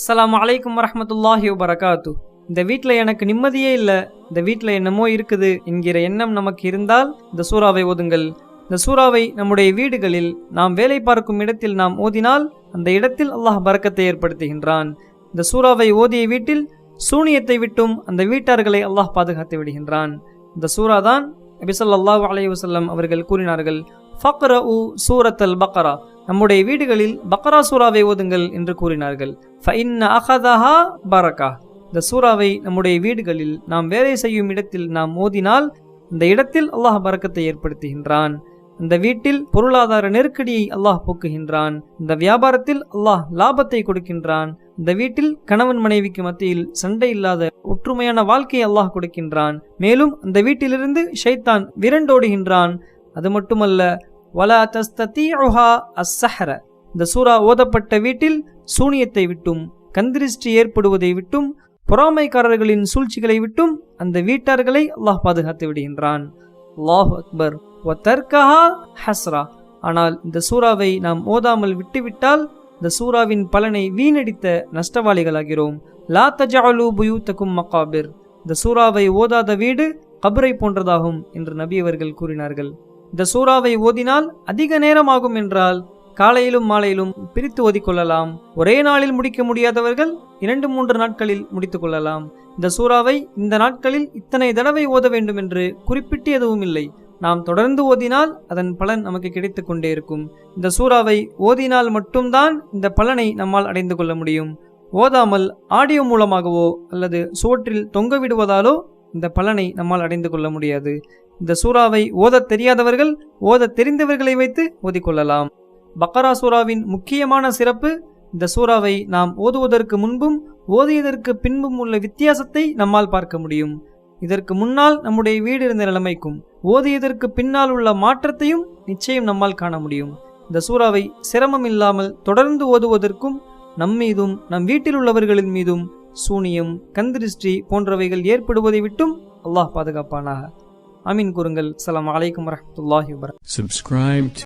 அஸ்ஸலாமு அலைக்கும் வரஹ்மத்துல்லாஹி வபரகாத்து. இந்த வீட்டில் எனக்கு நிம்மதியே இல்லை, இந்த வீட்டில் என்னமோ இருக்குது என்கிற எண்ணம் நமக்கு இருந்தால் இந்த சூறாவை ஓதுங்கள். இந்த சூறாவை நம்முடைய வீடுகளில் நாம் வேலை பார்க்கும் இடத்தில் நாம் ஓதினால் அந்த இடத்தில் அல்லாஹ் பரக்கத்தை ஏற்படுத்துகின்றான். இந்த சூறாவை ஓதிய வீட்டில் சூனியத்தை விட்டும் அந்த வீட்டார்களை அல்லாஹ் பாதுகாத்து விடுகின்றான். இந்த சூறா தான் நபி ஸல்லல்லாஹு அலைஹி வஸல்லம் அவர்கள் கூறினார்கள், ஃபக்ரஉ சூரத்தல் பக்ரா, நம்முடைய வீடுகளில் பக்ரா சூறாவை ஓதுங்கள் என்று கூறினார்கள். ஃபஇன்ன அகதஹா பரக்கா, இந்த சூறாவை நம்முடைய வீடுகளில் நாம் வேலை செய்யும் இடத்தில் நாம் ஓதினால் இந்த இடத்தில் அல்லாஹ் பரக்கத்தை ஏற்படுத்துகின்றான். இந்த வீட்டில் பொருளாதார நெருக்கடியை அல்லாஹ் போக்குகின்றான். இந்த வியாபாரத்தில் அல்லாஹ் லாபத்தை கொடுக்கின்றான். இந்த வீட்டில் கணவன் மனைவிக்கு மத்தியில் சண்டை இல்லாத ஒற்றுமையான வாழ்க்கையை அல்லாஹ் கொடுக்கின்றான். மேலும் அந்த வீட்டிலிருந்து ஷைத்தான் விரண்டோடுகின்றான். அது மட்டுமல்ல, வலா தஸ்ததீஉஹா அஸ்ஸஹர, இந்த சூரா ஓதப்பட்ட வீட்டில் சூனியத்தை விட்டும் கந்திருஷ்டி ஏற்படுவதை விட்டும் பொறாமைக்காரர்களின் சூழ்ச்சிகளை விட்டும் அந்த வீட்டார்களை அல்லாஹ் பாதுகாத்து விடுகின்றான். அல்லாஹு அக்பர். வதர்கஹா ஹஸ்ரா, ஆனால் இந்த சூறாவை நாம் ஓதாமல் விட்டுவிட்டால் இந்த சூறாவின் பலனை வீணடித்த நஷ்டவாளிகளாகிறோம். லா தஜஅலு புயூத்தகும் மகாபிர், இந்த சூறாவை ஓதாத வீடு கபரை போன்றதாகும் என்று நபி அவர்கள் கூறினார்கள். இந்த சூறாவை ஓதினால் அதிக நேரமாகும் என்றால் காலையிலும் மாலையிலும் பிரித்து ஓதிக்கொள்ளலாம். ஒரே நாளில் முடிக்க முடியாதவர்கள் 2-3 நாட்களில் முடித்துக் கொள்ளலாம். இந்த சூறாவை இந்த நாட்களில் இத்தனை தடவை ஓத வேண்டும் என்று குறிப்பிட்டு எதுவும் இல்லை. நாம் தொடர்ந்து ஓதினால் அதன் பலன் நமக்கு கிடைத்து கொண்டே இருக்கும். இந்த சூறாவை ஓதினால் மட்டும்தான் இந்த பலனை நம்மால் அடைந்து கொள்ள முடியும். ஓதாமல் ஆடியோ மூலமாகவோ அல்லது சுவற்றில் தொங்க விடுவதாலோ இந்த பலனை நம்மால் அடைந்து கொள்ள முடியாது. இந்த சூறாவை ஓத தெரியாதவர்கள் ஓத தெரிந்தவர்களை வைத்து ஓதிக்கொள்ளலாம். பக்ரா சூறாவின் முக்கியமான சிறப்பு, இந்த சூறாவை நாம் ஓதுவதற்கு முன்பும் ஓதியதற்கு பின்பும் உள்ள வித்தியாசத்தை நம்மால் பார்க்க முடியும். இதற்கு முன்னால் நம்முடைய வீடு இருந்த நிலைமைக்கும் ஓதியதற்கு பின்னால் உள்ள மாற்றத்தையும் நிச்சயம் நம்மால் காண முடியும். இந்த சூறாவை சிரமம் இல்லாமல் தொடர்ந்து ஓதுவதற்கும் நம் மீதும் நம் வீட்டில் உள்ளவர்களின் மீதும் சூனியம் கந்திருஷ்டி போன்றவைகள் ஏற்படுவதை விட்டும் அல்லாஹ் பாதுகாப்பானாக. ஆமீன் கூறுங்கள். அஸ்ஸலாமு அலைக்கும் வரஹ்மத்துல்லாஹி வபரகாத்துஹு.